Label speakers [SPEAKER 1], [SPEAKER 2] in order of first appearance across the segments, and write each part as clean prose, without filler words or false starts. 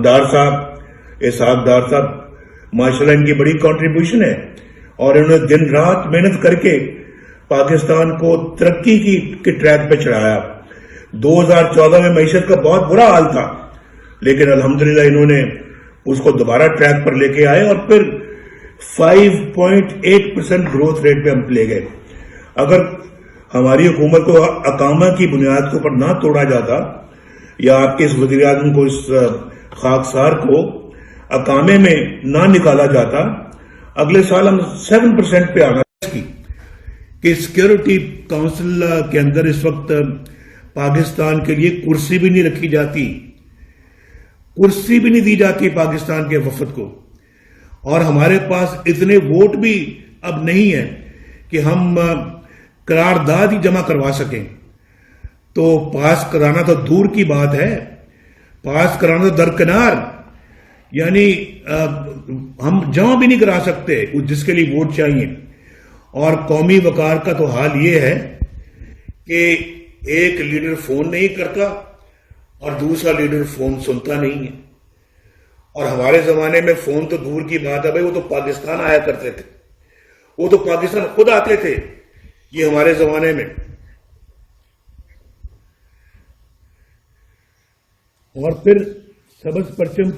[SPEAKER 1] ڈار صاحب، اسحاق ڈار صاحب، ماشاءاللہ ان کی بڑی کنٹریبیوشن ہے، اور انہوں نے دن رات محنت کر کے پاکستان کو ترقی کے ٹریک پہ چڑھایا۔ 2014 میں معیشت کا بہت برا حال تھا، لیکن الحمدللہ انہوں نے اس کو دوبارہ ٹریک پر لے کے آئے، اور پھر 5.8% گروتھ ریٹ پہ ہم لے گئے۔ اگر ہماری حکومت کو اقامہ کی بنیاد کے اوپر نہ توڑا جاتا، یا آپ کے اس وزیر اعظم کو، اس خاکسار کو اقامے میں نہ نکالا جاتا، اگلے سال ہم 7% پہ آنا کی کہ سیکیورٹی کونسل کے اندر اس وقت پاکستان کے لیے کرسی بھی نہیں رکھی جاتی، کرسی بھی نہیں دی جاتی پاکستان کے وفد کو، اور ہمارے پاس اتنے ووٹ بھی اب نہیں ہیں کہ ہم قرارداد ہی جمع کروا سکیں۔ تو پاس کرانا تو دور کی بات ہے، پاس کرانا تو درکنار، یعنی ہم جمع بھی نہیں کرا سکتے جس کے لیے ووٹ چاہیے۔ اور قومی وقار کا تو حال یہ ہے کہ ایک لیڈر فون نہیں کرتا اور دوسرا لیڈر فون سنتا نہیں ہے، اور ہمارے زمانے میں فون تو دور کی بات ہے بھائی، وہ تو پاکستان آیا کرتے تھے، وہ تو پاکستان خود آتے تھے، یہ ہمارے زمانے میں۔ اور پھر سبز پرچم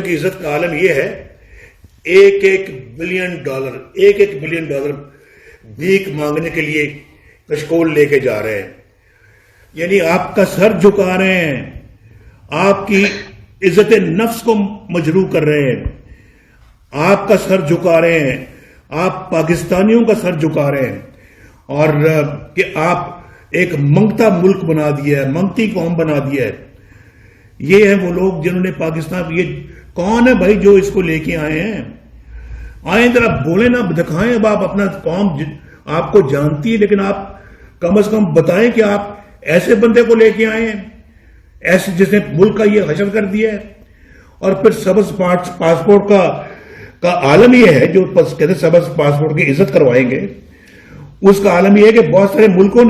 [SPEAKER 1] کی عزت کا عالم یہ ہے، ایک بلین ڈالر بھیک مانگنے کے لیے کشکول لے کے جا رہے ہیں، یعنی آپ کا سر جھکا رہے ہیں، آپ کی عزت نفس کو مجروح کر رہے ہیں، آپ کا سر جھکا رہے ہیں، آپ پاکستانیوں کا سر جھکا رہے ہیں، اور کہ آپ ایک منگتا ملک بنا دیا ہے، منگتی قوم بنا دیا ہے۔ یہ ہیں وہ لوگ جنہوں نے پاکستان، یہ کون ہے بھائی جو اس کو لے کے آئے ہیں؟ آئیں ذرا بولیں نا، دکھائیں، اب آپ اپنا قوم آپ کو جانتی ہے، لیکن آپ کم از کم بتائیں کہ آپ ایسے بندے کو لے کے آئے ہیں، ایسے جس نے ملک کا یہ حشر کر دیا ہے۔ اور پھر سبز پاسپورٹ کا عالم یہ ہے، جو کہتے ہیں سبز پاسپورٹ کی عزت کروائیں گے، اس کا عالم یہ ہے کہ بہت سارے ملکوں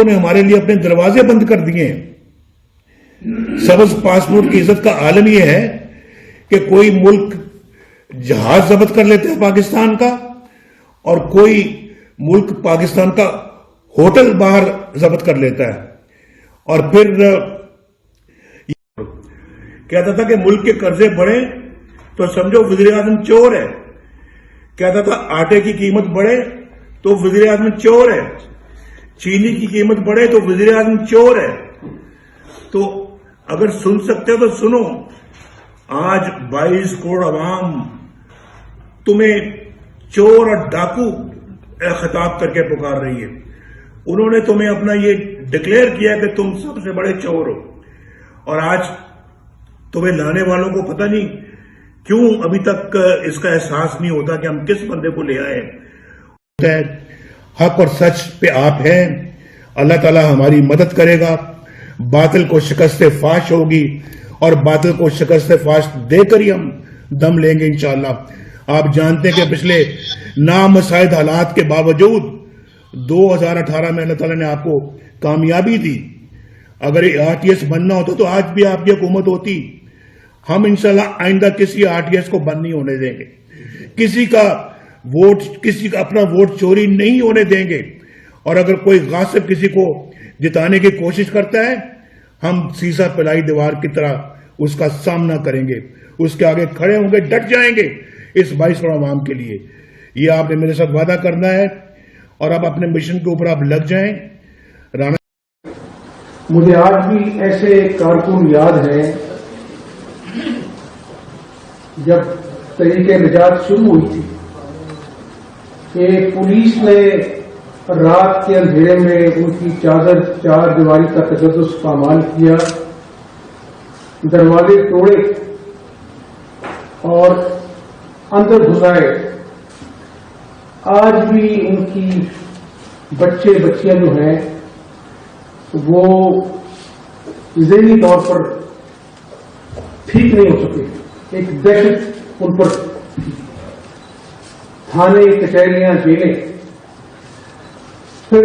[SPEAKER 1] نے ہمارے لیے اپنے دروازے بند کر دیے ہیں۔ سبز پاسپورٹ کی عزت کا عالم یہ ہے کہ کوئی ملک جہاز ضبط کر لیتے ہیں پاکستان کا، اور کوئی ملک پاکستان کا ہوٹل باہر ضبط کر لیتا ہے، اور پھر کہتا تھا کہ ملک کے قرضے بڑھے تو سمجھو وزیر اعظم چور ہے، کہتا تھا آٹے کی قیمت بڑھے تو وزیر اعظم چور ہے، چینی کی قیمت بڑھے تو وزیر اعظم چور ہے۔ تو اگر سن سکتے ہو تو سنو، آج 22 کروڑ عوام تمہیں چور اور ڈاکو خطاب کر کے پکار رہی ہے۔ انہوں نے تمہیں اپنا یہ ڈکلیئر کیا کہ تم سب سے بڑے چور ہو، اور آج تمہیں لانے والوں کو پتہ نہیں کیوں ابھی تک اس کا احساس نہیں ہوتا کہ ہم کس بندے کو لے آئے۔ حق اور سچ پہ آپ ہیں، اللہ تعالی ہماری مدد کرے گا، باطل کو شکست فاش ہوگی، اور باطل کو شکست فاش دے کر ہی ہم دم لیں گے انشاءاللہ۔ آپ جانتے ہیں کہ پچھلے نامساعد حالات کے باوجود 2018 میں اللہ تعالیٰ نے آپ کو کامیابی دی۔ اگر RTS بننا ہوتا تو آج بھی آپ کی حکومت ہوتی۔ ہم انشاءاللہ آئندہ کسی RTS کو بند نہیں ہونے دیں گے، کسی کا اپنا ووٹ چوری نہیں ہونے دیں گے، اور اگر کوئی غاصب کسی کو جتانے کی کوشش کرتا ہے، ہم سیسا پلائی دیوار کی طرح اس کا سامنا کریں گے، اس کے آگے کھڑے ہوں گے، ڈٹ جائیں گے اس 22 کروڑ عوام کے لیے۔ یہ آپ نے میرے ساتھ وعدہ کرنا ہے، اور اب اپنے مشن کے اوپر آپ لگ جائیں۔ رانا،
[SPEAKER 2] مجھے آج بھی ایسے کارکن یاد ہیں جب تحریک نجات شروع ہوئی تھی کہ پولیس نے رات کے اندھیرے میں ان کی چار دیواری کا تجدد پامال کیا، دروازے توڑے اور اندر گھسائے۔ آج بھی ان کی بچے بچیاں جو ہیں وہ ذہنی طور پر ٹھیک نہیں ہو سکے، ایک دہشت ان پر تھانے، کچہریاں، جیلیں۔ پھر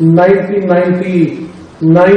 [SPEAKER 2] 1999